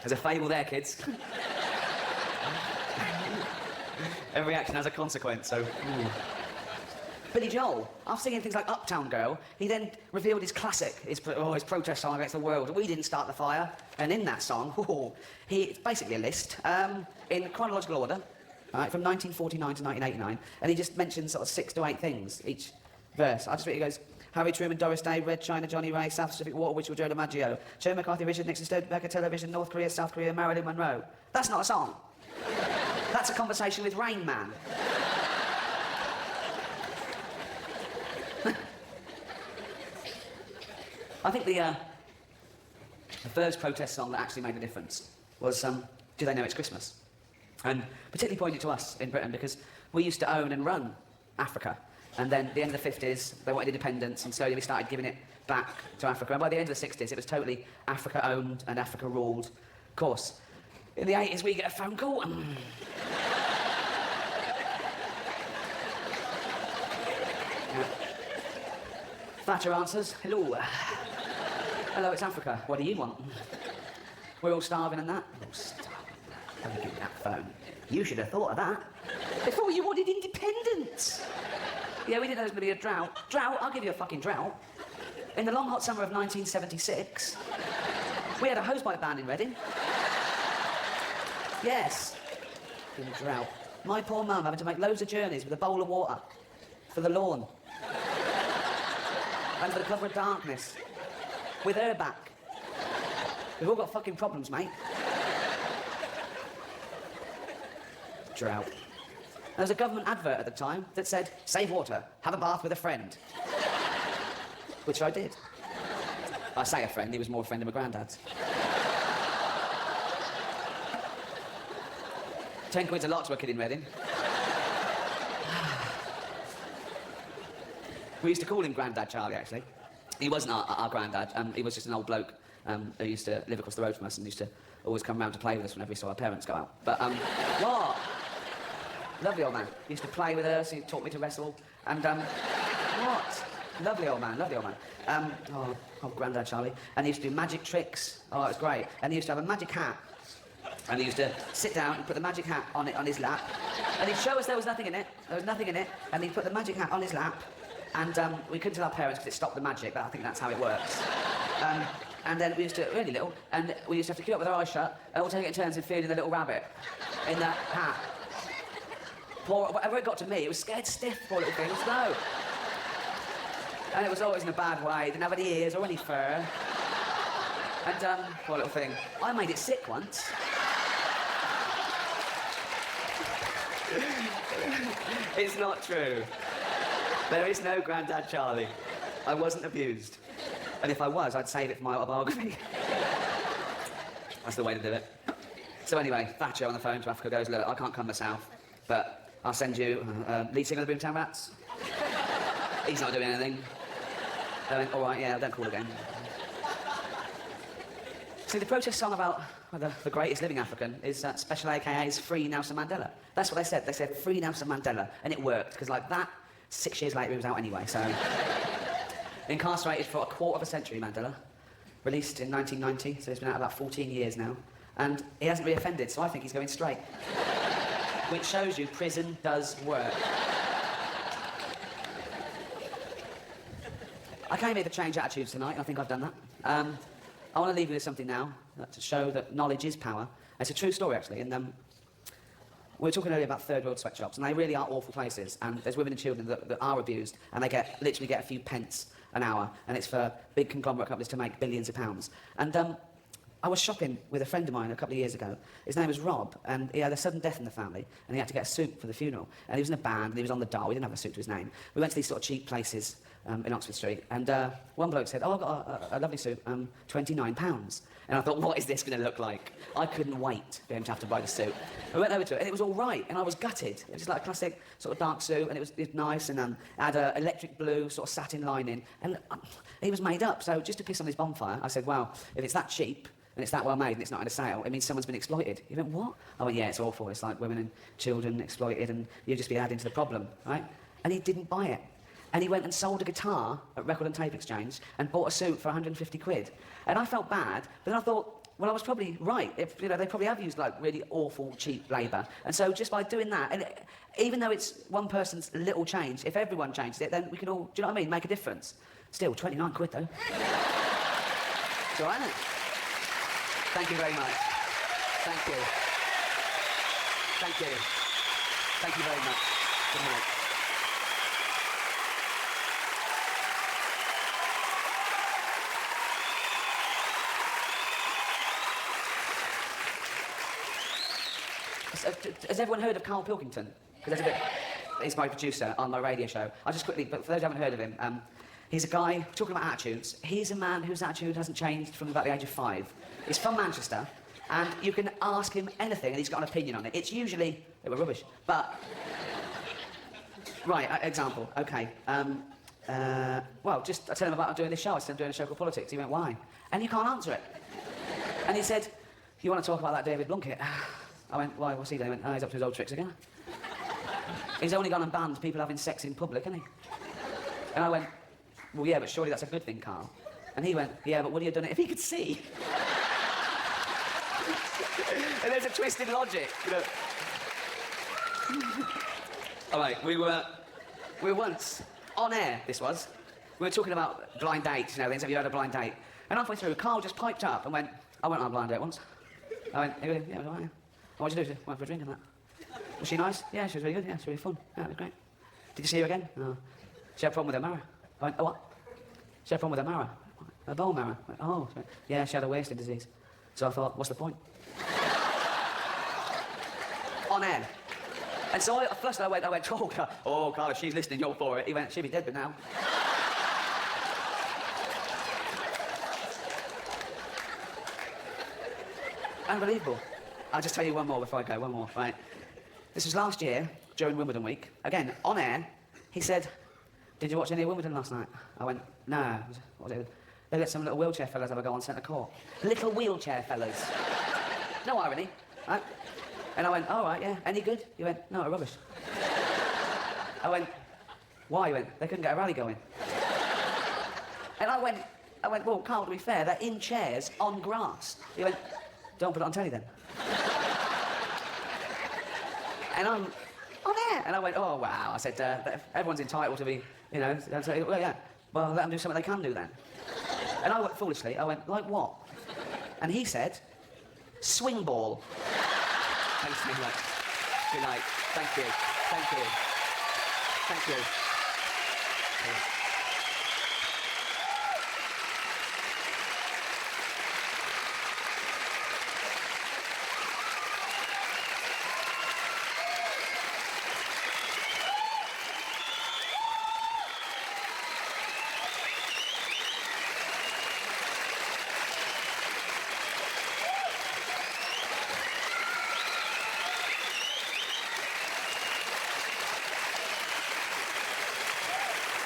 There's a fable there, kids. Every action has a consequence, so... Billy Joel, after singing things like Uptown Girl, he then revealed his classic, his protest song against the world. We didn't start the fire. And in that song, it's basically a list, in chronological order, right, from 1949 to 1989, and he just mentions sort of 6 to 8 things each verse. I just read, he goes, Harry Truman, Doris Day, Red China, Johnny Ray, South Pacific Water, Whittle, Joe DiMaggio, Joe McCarthy, Richard Nixon, Studebaker, Television, North Korea, South Korea, Marilyn Monroe. That's not a song. That's a conversation with Rain Man. I think the first protest song that actually made a difference was Do They Know It's Christmas? And particularly pointed to us in Britain because we used to own and run Africa. And then at the end of the 50s, they wanted independence, and slowly we started giving it back to Africa. And by the end of the 60s, it was totally Africa-owned and Africa-ruled. Of course, in the 80s, we get a phone call. Thatcher answers, hello. Hello, it's Africa. What do you want? We're all starving and that. Oh, starving. Let me give you that phone. You should have thought of that. Before you wanted independence. Yeah, we didn't know there was going to be a drought. Drought? I'll give you a fucking drought. In the long hot summer of 1976, we had a hosepipe ban in Reading. Yes. In a drought. My poor mum having to make loads of journeys with a bowl of water for the lawn. Under the cover of darkness. With her back. We've all got fucking problems, mate. Drought. There was a government advert at the time that said, save water, have a bath with a friend. Which I did. I say a friend, he was more a friend of my granddad's. 10 quid's a lot to a kid in Reading. We used to call him Grandad Charlie, actually. He wasn't our granddad, he was just an old bloke who used to live across the road from us and used to always come round to play with us whenever he saw our parents go out. But, what? Lovely old man. He used to play with us, he taught me to wrestle, and, what? Lovely old man, lovely old man. Oh, Grandad Charlie. And he used to do magic tricks. Oh, it was great. And he used to have a magic hat. And he used to sit down and put the magic hat on his lap. And he'd show us there was nothing in it. There was nothing in it. And he'd put the magic hat on his lap. And we couldn't tell our parents because it stopped the magic, but I think that's how it works. And then we used to, really little, and we used to have to queue up with our eyes shut, and all taking turns in feeding the little rabbit in that hat. Poor, whatever it got to me, it was scared stiff, poor little thing, no. And it was always in a bad way, didn't have any ears or any fur. And, poor little thing. I made it sick once. It's not true. There is no Grandad Charlie. I wasn't abused. And if I was, I'd save it for my autobiography. That's the way to do it. So anyway, Thatcher on the phone to Africa goes, look, I can't come myself, but I'll send you lead singer of the Boomtown Rats. He's not doing anything. They went, all right, yeah, don't call again. See, the protest song about the greatest living African is Special AKA's Free Nelson Mandela. That's what they said. They said, Free Nelson Mandela, and it worked, because like that, 6 years later, he was out anyway, so... Incarcerated for a quarter of a century, Mandela. Released in 1990, so he's been out about 14 years now. And he hasn't reoffended, so I think he's going straight. Which shows you prison does work. I came here to change attitudes tonight, and I think I've done that. I want to leave you with something now, to show that knowledge is power. It's a true story, actually, and we were talking earlier about third world sweatshops, and they really are awful places, and there's women and children that are abused, and they literally get a few pence an hour, and it's for big conglomerate companies to make billions of pounds. And I was shopping with a friend of mine a couple of years ago. His name was Rob, and he had a sudden death in the family, and he had to get a suit for the funeral. And he was in a band, and he was on the dole. He didn't have a suit to his name. We went to these sort of cheap places in Oxford Street, and one bloke said, "Oh, I've got a lovely suit, £29." And I thought, what is this going to look like? I couldn't wait for him to have to buy the suit. I went over to it, and it was all right, and I was gutted. It was just like a classic sort of dark suit, and it was nice, and it had an electric blue sort of satin lining, and he was made up. So just to piss on his bonfire, I said, well, if it's that cheap, and it's that well made and it's not in a sale, it means someone's been exploited. He went, what? I went, yeah, it's awful. It's like women and children exploited, and you'd just be adding to the problem, right? And he didn't buy it. And he went and sold a guitar at Record and Tape Exchange and bought a suit for 150 quid. And I felt bad, but then I thought, well, I was probably right. If, you know, they probably have used, like, really awful, cheap labour. And so just by doing that, and even though it's one person's little change, if everyone changed it, then we could all, do you know what I mean, make a difference. Still, 29 quid, though. It's all right, isn't it? Thank you very much. Thank you. Thank you. Thank you very much. Good night. Has everyone heard of Carl Pilkington? Because he's my producer on my radio show. I'll just quickly, but for those who haven't heard of him, he's a guy, talking about attitudes, he's a man whose attitude hasn't changed from about the age of 5. He's from Manchester, and you can ask him anything, and he's got an opinion on it. It's usually, they were rubbish, but... Right, example, okay. Well, just I tell him about doing this show. I said I'm doing a show called Politics. He went, why? And you can't answer it. And he said, you want to talk about that David Blunkett? I went, why, what's he doing? He went, oh, he's up to his old tricks again. He's only gone and banned people having sex in public, hasn't he? And I went, well, yeah, but surely that's a good thing, Carl. And he went, yeah, but would he have done it if he could see? And there's a twist in logic, you know. All right, we were once on air, this was. We were talking about blind dates, you know, things. Have you had a blind date? And halfway through, Carl just piped up and went, I went on a blind date once. I went, yeah, it was all right, yeah. What'd you do? Went for a drink and that. Was she nice? Yeah, she was really good. Yeah, it was really fun. Yeah, it was great. Did you see her again? No. She had a problem with her marrow. I went, oh, what? She had a problem with her marrow. Her bone marrow. I went, oh, sorry. Yeah, she had a wasting disease. So I thought, what's the point? On air. And so I flushed, I went, oh, Carl, if she's listening, you're for it. He went, she'll be dead by now. Unbelievable. I'll just tell you one more before I go, one more, right? This was last year, during Wimbledon week. Again, on air, he said, did you watch any of Wimbledon last night? I went, no. What was it? They let some little wheelchair fellas have a go on centre court. Little wheelchair fellas. No irony, right? And I went, all right, yeah. Any good? He went, no, rubbish. I went, why? He went, they couldn't get a rally going. And I went, well, Carl, to be fair, they're in chairs on grass. He went, don't put it on telly then. And I'm on air. And I went, oh, wow. I said, everyone's entitled to be, you know, say, well, yeah. Well, let them do something they can do then. And I went, foolishly, I went, like what? And he said, swing ball. Thanks very much. Good night. Thank you. Thank you. Thank you.